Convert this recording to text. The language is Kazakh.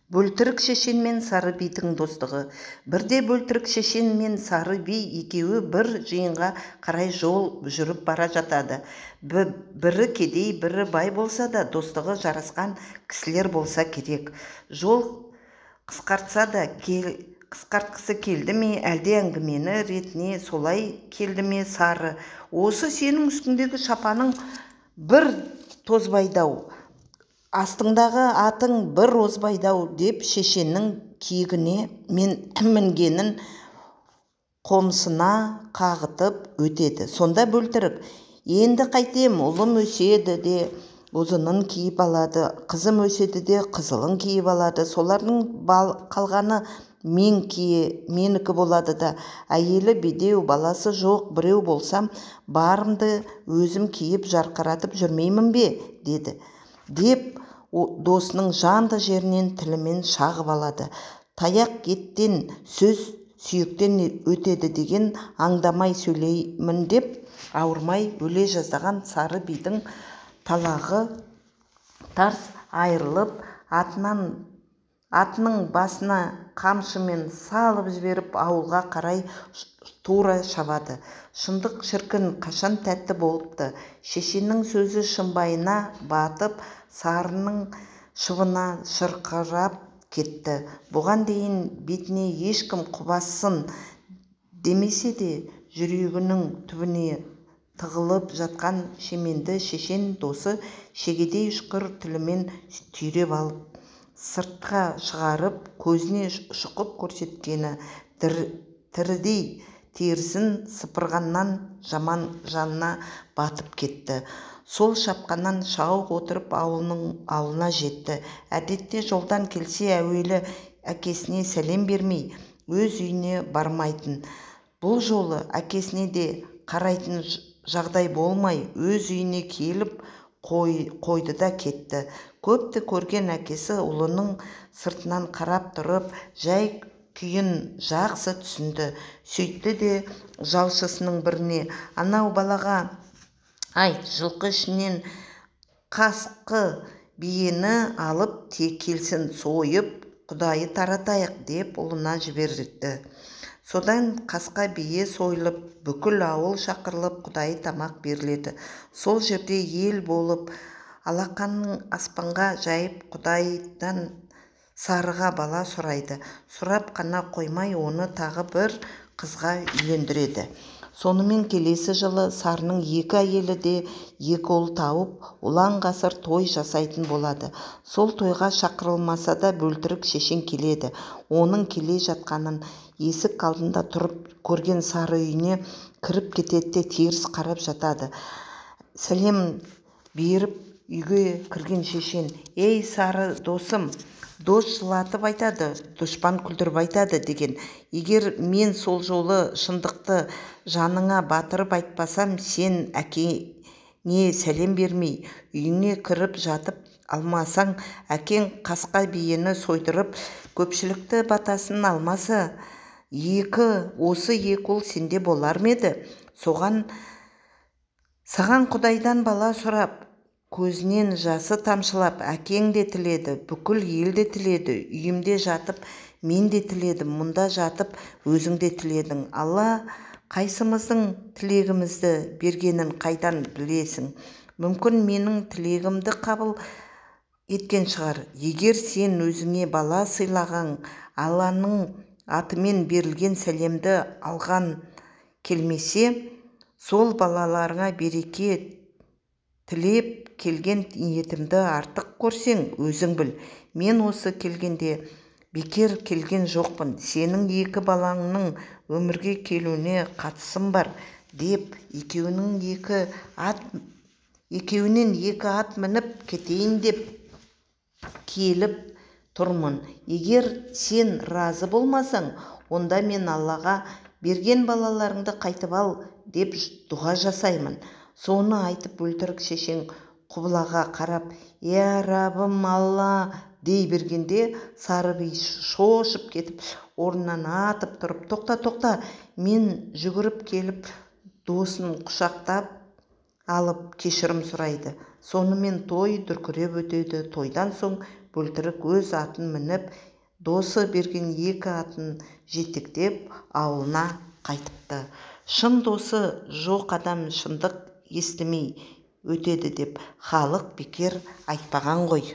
Бөлтірік шешен мен сары бидің достығы. Бірде бөлтірік шешен мен сары би екеуі бір жиынға қарай жол жүріп бара жатады. Бірі кедей, бірі бай болса да достығы жарасқан кісілер болса керек. Жол қысқартқысы келді ме, әлде әңгімені ретіне солай келді ме сары? Осы сенің үстіндегі шапаның бір тозбайдау, астыңдағы атың бір озбайдау деп шешеннің киігіне мінгенін қомсына қағытып өтеді. Сонда бөлтірік: енді қайтем, ұлым өседі де ұзынын киіп алады, қызым өседі де қызылын киіп алады, солардың қалғаны менікі болады да, әйелі бедеу, баласы жоқ біреу болсам, барымды өзім киіп жарқыратып жүрмеймін бе, деді. Деп досының жанды жерінен тілімен шағып алады. Таяқ еттен, сөз сүйектен өтеді деген аңдамай сөйлеймін деп ауырмай өле жаздаған сары бидің талағы тарс айырылып, атының басына қамшымен салып жіберіп ауылға қарай тура шабады. Шындық шіркін қашан тәтті болыпты. Шешеннің сөзі шымбайына батып, сарының шыбына шырқырап кетті. Бұған дейін бетіне ешкім құбасын демесе де, жүрегінің түбіне тығылып жатқан шеменді шешен досы шегедей ұшқыр тілімен түйреп алып, сыртқа шығарып, көзіне шұқып көрсеткені тірідей терісін сыпырғаннан жаман жанына батып кетті. Сол шапқаннан шауып отырып ауылына жетті. Әдетте жолдан келсе әуелі әкесіне сәлем бермей, өз үйіне бармайтын. Бұл жолы әкесіне де қарайтын жағдай болмай, өз үйіне келіп қойды да кетті. Көпті көрген әкесі ұлының сыртынан қарап тұрып, жай күйін жақсы түсінді. Сөйтті де жалшысының біріне: анау балаға айт, жылқы ішінен қасқы биені алып келсін, сойып құдайы таратайық деп ұлына жіберді. Содан қасқа бие сойылып, бүкіл ауыл шақырылып, құдайы тамақ беріледі. Сол жерде ел болып, алақанын аспанға жайып, құдайдан сарыға бала сұрайды. Сұрап қана қоймай, оны тағы бір қызға үйлендіреді. Сонымен келесі жылы сарының екі әйелі де екі ұл тауып, ұлан-ғасыр той жасайтын болады. Сол тойға шақырылмаса да бөлтірік шешен келеді. Оның келе жатқанын есік алдында тұрып көрген сары үйіне кіріп кетеді де теріс қарап жатады. Сәлем беріп үйге кірген шешен: ей сары досым, дос жылатып айтады, дұшпан күлдіріп айтады деген. Егер мен сол жолы шындықты жаныңа батырып айтпасам, сен әкеңе сәлем бермей, үйіңе кіріп жатып алмасаң, әкең қасқа биені сойдырып, көпшілікті батасын алмаса, осы екі ұл сенде болар ма еді? Саған құдайдан бала сұрап, көзінен жасы тамшылап, әкең де тіледі, бүкіл ел де тіледі. Үйімде жатып, мен де тіледім, мұнда жатып, өзің де тіледің. Алла қайсымыздың тілегімізді бергенін қайдан білесің? Мүмкін менің тілегімді қабыл еткен шығар. Егер сен өзіңе бала сыйлаған, Алланың атымен берілген сәлемді алған келмесе, сол балаларыңа береке тілеп келген ниетімді артық көрсең, өзің біл. Мен осы келгенде бекер келген жоқпын. Сенің екі балаңның өмірге келуіне қатысым бар деп, екеуінен екі ат мініп кетейін деп келіп тұрмын. Егер сен разы болмасаң, онда мен Аллаға берген балаларыңды қайтып ал деп дұға жасаймын. Соны айтып бөлтірік шешен құбылаға қарап: я Раббым Алла дей бергенде, сары би шошып кетіп, орнынан атып тұрып: тоқта, мен жүгіріп келіп, досын құшақтап алып кешірім сұрайды. Сонымен той дүркіреп өтеді. Тойдан соң бөлтірік өз атын мініп, досы берген 2 атын жетектеп ауылына қайтыпты. Шын досы жоқ адам шындық естімей өтеді деп халық бекер айтпаған ғой.